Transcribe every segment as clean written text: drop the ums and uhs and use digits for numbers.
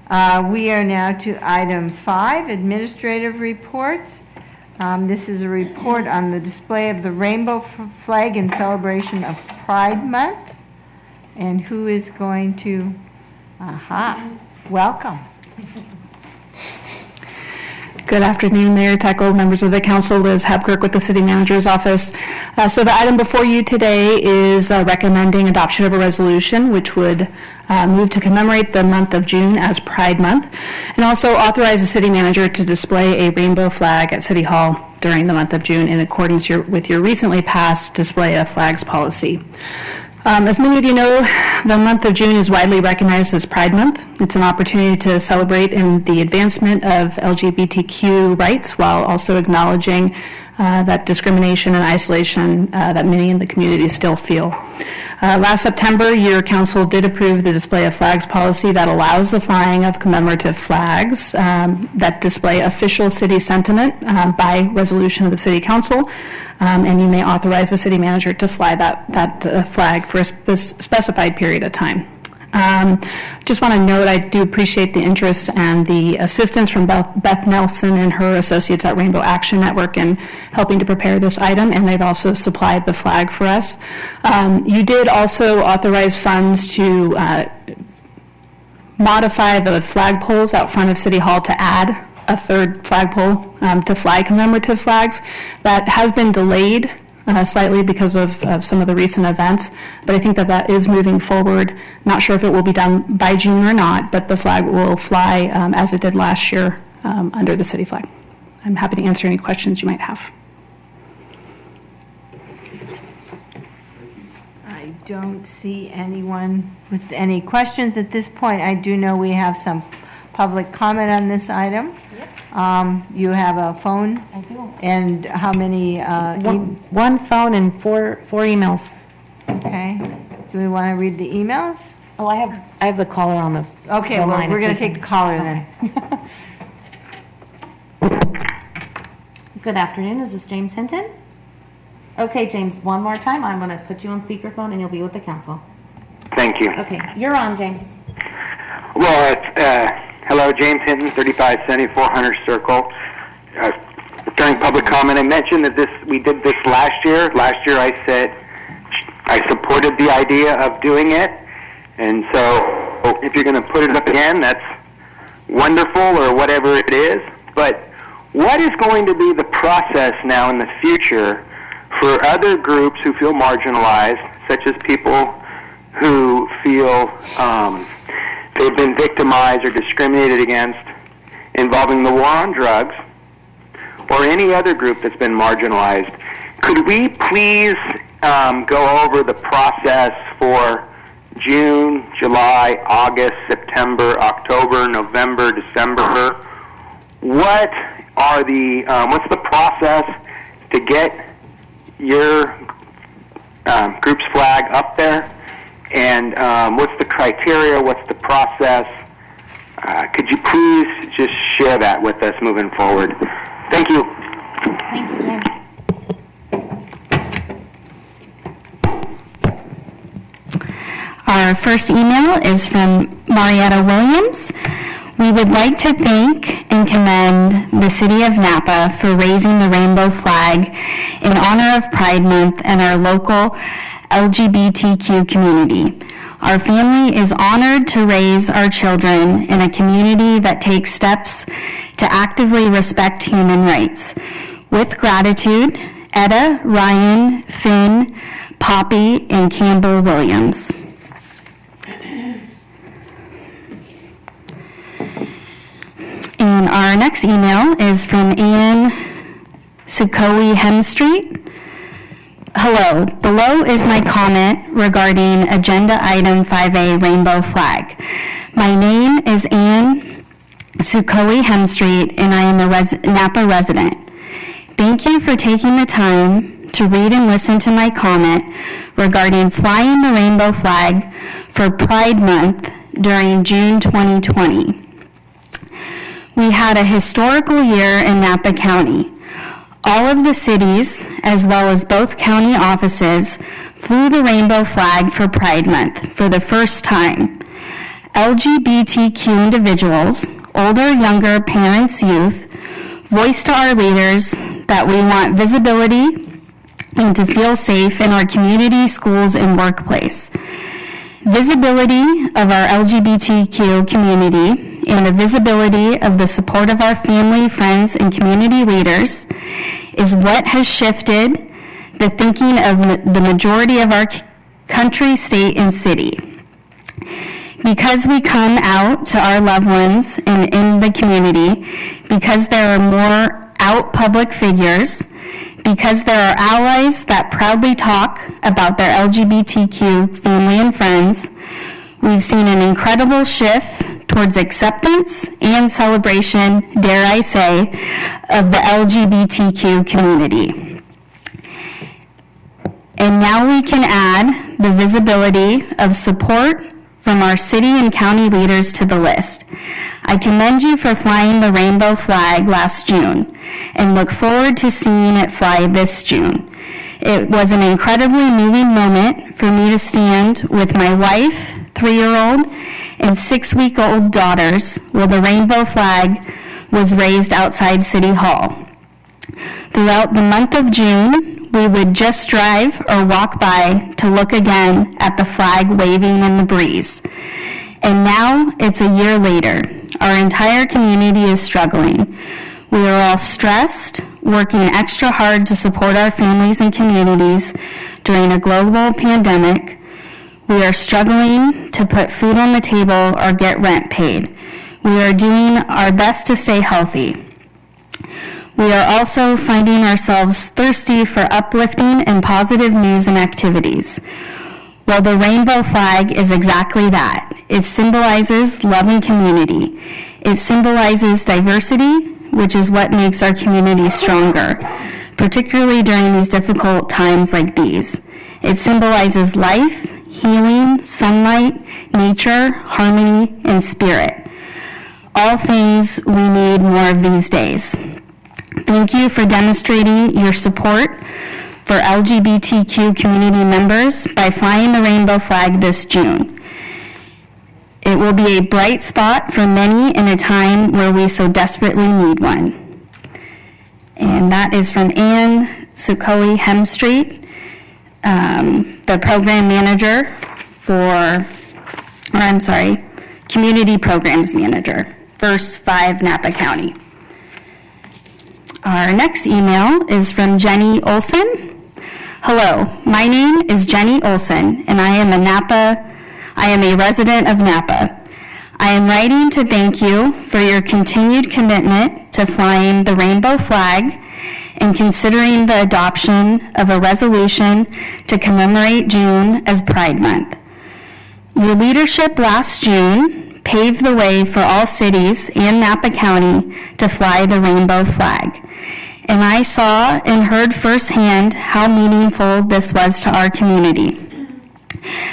We are now to item 5, administrative reports. This is a report on the display of the rainbow flag in celebration of Pride Month. And who is going to, welcome. Good afternoon, Mayor Tekel, members of the council. Liz Hebkirk with the City Manager's Office. So the item before you today is recommending adoption of a resolution which would move to commemorate the month of June as Pride Month, and also authorize the City Manager to display a rainbow flag at City Hall during the month of June in accordance with your recently passed display of flags policy. As many of you know, the month of June is widely recognized as Pride Month. It's an opportunity to celebrate in the advancement of LGBTQ rights while also acknowledging that discrimination and isolation that many in the community still feel. Last September, your council did approve the display of flags policy that allows the flying of commemorative flags that display official city sentiment by resolution of the City Council. And you may authorize the City Manager to fly that flag for a specified period of time. Just want to note I do appreciate the interest and the assistance from Beth Nelson and her associates at Rainbow Action Network in helping to prepare this item, and they've also supplied the flag for us. You did also authorize funds to modify the flagpoles out front of City Hall to add a third flagpole to fly commemorative flags. That has been delayed slightly because of some of the recent events, but I think that is moving forward. Not sure if it will be done by June or not, but the flag will fly as it did last year under the city flag. I'm happy to answer any questions you might have. I don't see anyone with any questions at this point. I do know we have some public comment on this item. Yep. You have a phone? I do. And how many? One phone and four emails. Okay. Do we want to read the emails? Oh, I have the caller on the Okay, well, we're going to take the caller then. Good afternoon. Is this James Hinton? Okay, James, one more time. I'm going to put you on speakerphone and you'll be with the council. Thank you. Okay, you're on, James. Well, hello, James Hinton, 3574 Hunter Circle. During public comment, I mentioned that we did this last year. Last year I said I supported the idea of doing it. And so if you're going to put it up again, that's wonderful or whatever it is. But what is going to be the process now in the future for other groups who feel marginalized, such as people who feel they've been victimized or discriminated against involving the war on drugs, or any other group that's been marginalized? Could we please go over the process for June, July, August, September, October, November, December? What are what's the process to get your group's flag up there? And what's the criteria? What's the process? Could you please just share that with us moving forward? Thank you. Thank you, James. Our first email is from Marietta Williams. We would like to thank and commend the City of Napa for raising the rainbow flag in honor of Pride Month and our local LGBTQ community. Our family is honored to raise our children in a community that takes steps to actively respect human rights. With gratitude, Etta, Ryan, Finn, Poppy, and Campbell Williams. And our next email is from Ann Sukowi Hemstreet. Hello, below is my comment regarding agenda item 5A, rainbow flag. My name is Ann Sukowi Hemstreet, and I am a Napa resident. Thank you for taking the time to read and listen to my comment regarding flying the rainbow flag for Pride Month during June 2020. We had a historical year in Napa County. All of the cities, as well as both county offices, flew the rainbow flag for Pride Month for the first time. LGBTQ individuals, older, younger, parents, youth, voice to our leaders that we want visibility and to feel safe in our community, schools, and workplace. Visibility of our LGBTQ community and the visibility of the support of our family, friends, and community leaders is what has shifted the thinking of the majority of our country, state, and city. Because we come out to our loved ones and in the community, because there are more out public figures, because there are allies that proudly talk about their LGBTQ family and friends, we've seen an incredible shift towards acceptance and celebration, dare I say, of the LGBTQ community. And now we can add the visibility of support from our city and county leaders to the list. I commend you for flying the rainbow flag last June and look forward to seeing it fly this June. It was an incredibly moving moment for me to stand with my wife, 3-year-old, and 6-week-old daughters while the rainbow flag was raised outside City Hall. Throughout the month of June, we would just drive or walk by to look again at the flag waving in the breeze. And now it's a year later. Our entire community is struggling. We are all stressed, working extra hard to support our families and communities during a global pandemic. We are struggling to put food on the table or get rent paid. We are doing our best to stay healthy. We are also finding ourselves thirsty for uplifting and positive news and activities. Well, the rainbow flag is exactly that. It symbolizes love and community. It symbolizes diversity, which is what makes our community stronger, particularly during these difficult times like these. It symbolizes life, healing, sunlight, nature, harmony, and spirit. All things we need more of these days. Thank you for demonstrating your support for LGBTQ community members by flying the rainbow flag this June. It will be a bright spot for many in a time where we so desperately need one. And that is from Ann Sukoi Hemstreet, the program manager community programs manager, Verse 5, Napa County. Our next email is from Jenny Olson. Hello, my name is Jenny Olson, and I am a resident of Napa. I am writing to thank you for your continued commitment to flying the rainbow flag and considering the adoption of a resolution to commemorate June as Pride Month. Your leadership last June paved the way for all cities and Napa County to fly the rainbow flag. And I saw and heard firsthand how meaningful this was to our community,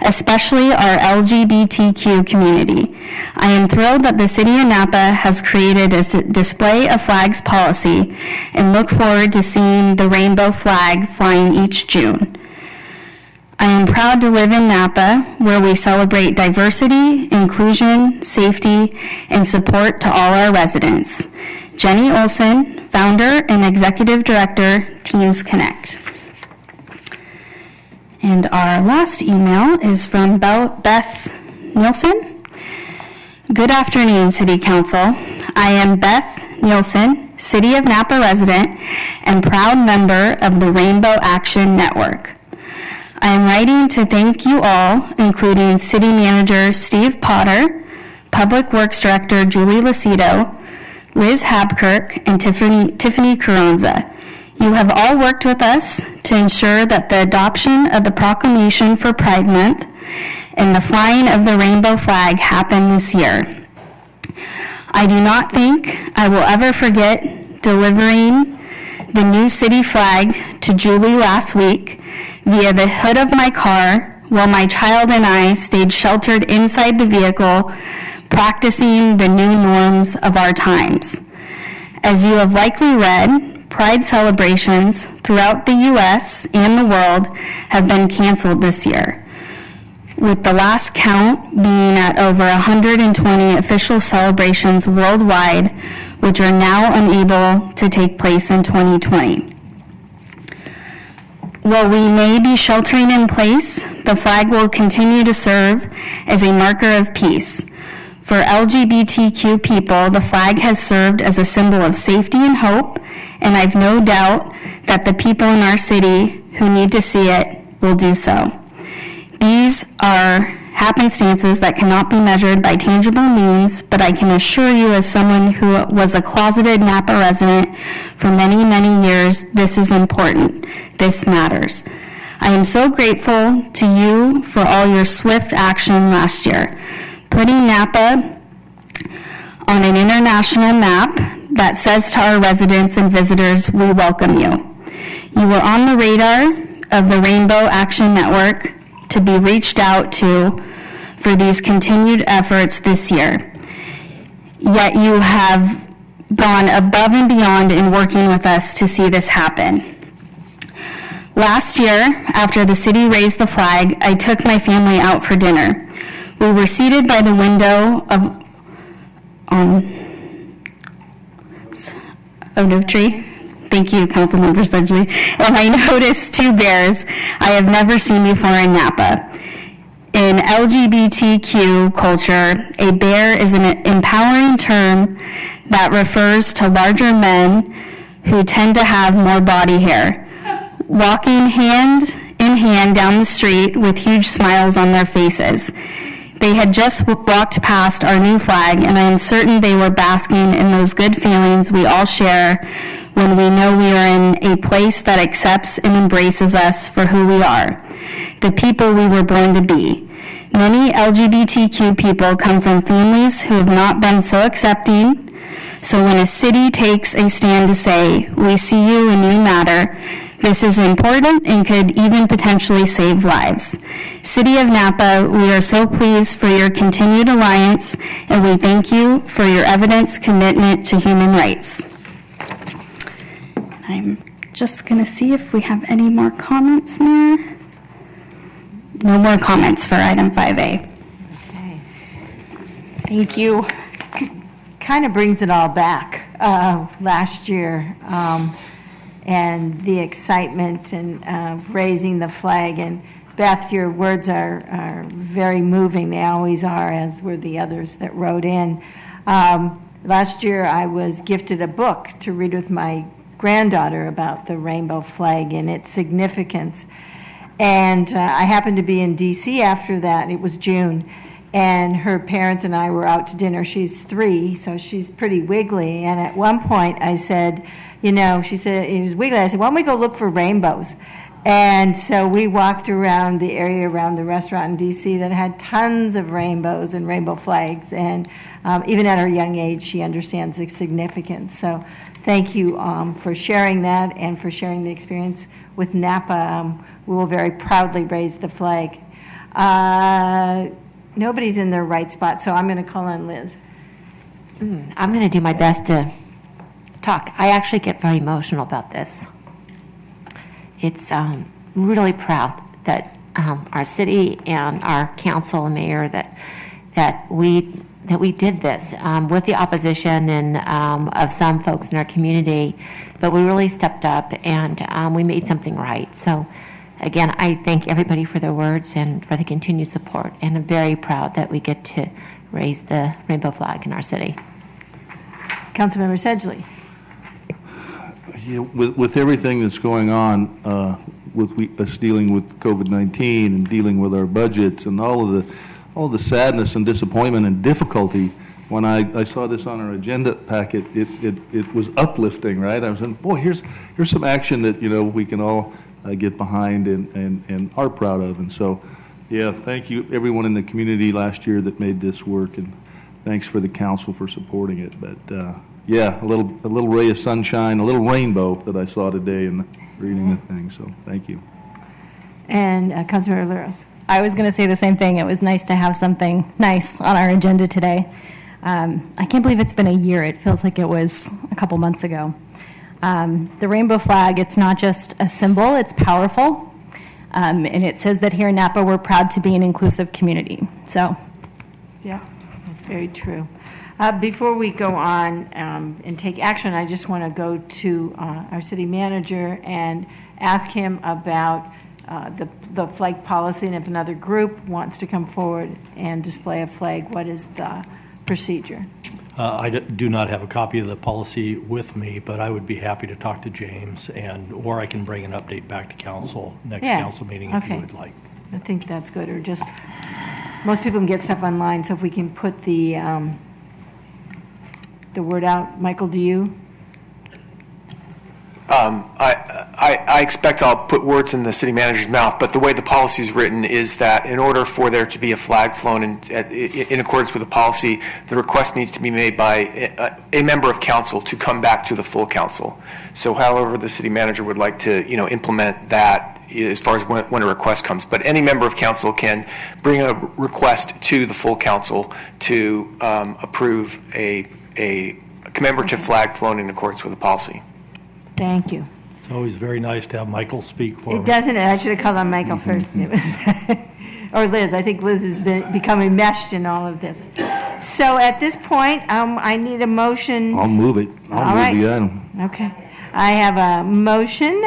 especially our LGBTQ community. I am thrilled that the City of Napa has created a display of flags policy and look forward to seeing the rainbow flag flying each June. I am proud to live in Napa, where we celebrate diversity, inclusion, safety, and support to all our residents. Jenny Olson, founder and executive director, Teens Connect. And our last email is from Beth Nielsen. Good afternoon, City Council. I am Beth Nielsen, City of Napa resident and proud member of the Rainbow Action Network. I am writing to thank you all, including City Manager Steve Potter, Public Works Director Julie Lucido, Liz Habkirk, and Tiffany Carranza. You have all worked with us to ensure that the adoption of the Proclamation for Pride Month and the flying of the rainbow flag happen this year. I do not think I will ever forget delivering the new city flag to Julie last week via the hood of my car while my child and I stayed sheltered inside the vehicle, practicing the new norms of our times. As you have likely read, Pride celebrations throughout the U.S. and the world have been canceled this year. with the last count being at over 120 official celebrations worldwide, which are now unable to take place in 2020. While we may be sheltering in place, the flag will continue to serve as a marker of peace. For LGBTQ people, the flag has served as a symbol of safety and hope, and I've no doubt that the people in our city who need to see it will do so. These are happenstances that cannot be measured by tangible means, but I can assure you, as someone who was a closeted Napa resident for many, many years, this is important. This matters. I am so grateful to you for all your swift action last year, putting Napa on an international map that says to our residents and visitors, we welcome you. You were on the radar of the Rainbow Action Network to be reached out to for these continued efforts this year. Yet you have gone above and beyond in working with us to see this happen. Last year, after the city raised the flag, I took my family out for dinner. We were seated by the window of Olive Tree. Thank you, Councilmember Sedgley. And I noticed two bears I have never seen before in Napa. In LGBTQ culture, a bear is an empowering term that refers to larger men who tend to have more body hair, walking hand in hand down the street with huge smiles on their faces. They had just walked past our new flag, and I am certain they were basking in those good feelings we all share when we know we are in a place that accepts and embraces us for who we are, the people we were born to be. Many LGBTQ people come from families who have not been so accepting, so when a city takes a stand to say, we see you and you matter, this is important and could even potentially save lives. City of Napa, we are so pleased for your continued alliance, and we thank you for your evidence commitment to human rights. I'm just going to see if we have any more comments now. No more comments for item 5A. Okay. Thank you. Kind of brings it all back, last year, and the excitement and raising the flag. And Beth, your words are very moving. They always are, as were the others that wrote in. Last year, I was gifted a book to read with my granddaughter about the rainbow flag and its significance. And I happened to be in D.C. after that. It was June. And her parents and I were out to dinner. She's 3, so she's pretty wiggly. And at one point I said, she said, it was wiggly. I said, why don't we go look for rainbows? And so we walked around the area around the restaurant in D.C. that had tons of rainbows and rainbow flags. And even at her young age, she understands its significance. So thank you for sharing that and for sharing the experience with Napa. We will very proudly raise the flag. Nobody's in their right spot, so I'm going to call on Liz. I'm going to do my best to talk. I actually get very emotional about this. It's really proud that our city and our council and mayor that we did this with the opposition and of some folks in our community, but we really stepped up and we made something right. So again, I thank everybody for their words and for the continued support, and I'm very proud that we get to raise the rainbow flag in our city. Councilmember Sedgley. Yeah, with everything that's going on, with us dealing with COVID-19 and dealing with our budgets and all of the sadness and disappointment and difficulty, when I saw this on our agenda packet, it was uplifting, right? I was saying, boy, here's some action that we can all get behind and are proud of. And so, yeah, thank you everyone in the community last year that made this work, and thanks for the council for supporting it. But yeah, a little ray of sunshine, a little rainbow that I saw today in reading the thing. So thank you. And Councilmember Liros. I was going to say the same thing. It was nice to have something nice on our agenda today. I can't believe it's been a year. It feels like it was a couple months ago. The rainbow flag, it's not just a symbol, it's powerful. And it says that here in Napa, we're proud to be an inclusive community. So, Yeah, that's very true. Before we go on and take action, I just want to go to our city manager and ask him about the flag policy, and if another group wants to come forward and display a flag, what is the procedure? I do not have a copy of the policy with me, but I would be happy to talk to James, or I can bring an update back to council, next Yeah, council meeting if you okay. would like. I think that's good, or just, most people can get stuff online, so if we can put the word out. Michael, do you? I expect I'll put words in the city manager's mouth, but the way the policy is written is that in order for there to be a flag flown in accordance with the policy, the request needs to be made by a member of council to come back to the full council. So however the city manager would like to, implement that as far as when a request comes. But any member of council can bring a request to the full council to approve a commemorative flag flown in accordance with the policy. Thank you. It's always very nice to have Michael speak for me. Doesn't it? I should have called on Michael first. It was or Liz. I think Liz has been becoming meshed in all of this. So at this point, I need a motion. I'll move it. All I'll right. move the item. Okay. I have a motion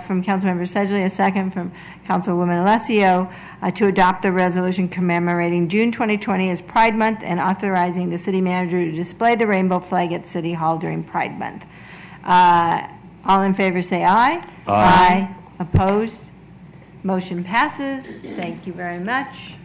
from Councilmember Sedgley, a second from Councilwoman Alessio, to adopt the resolution commemorating June 2020 as Pride Month and authorizing the city manager to display the rainbow flag at City Hall during Pride Month. All in favor say aye. Aye. Opposed? Motion passes. Thank you very much.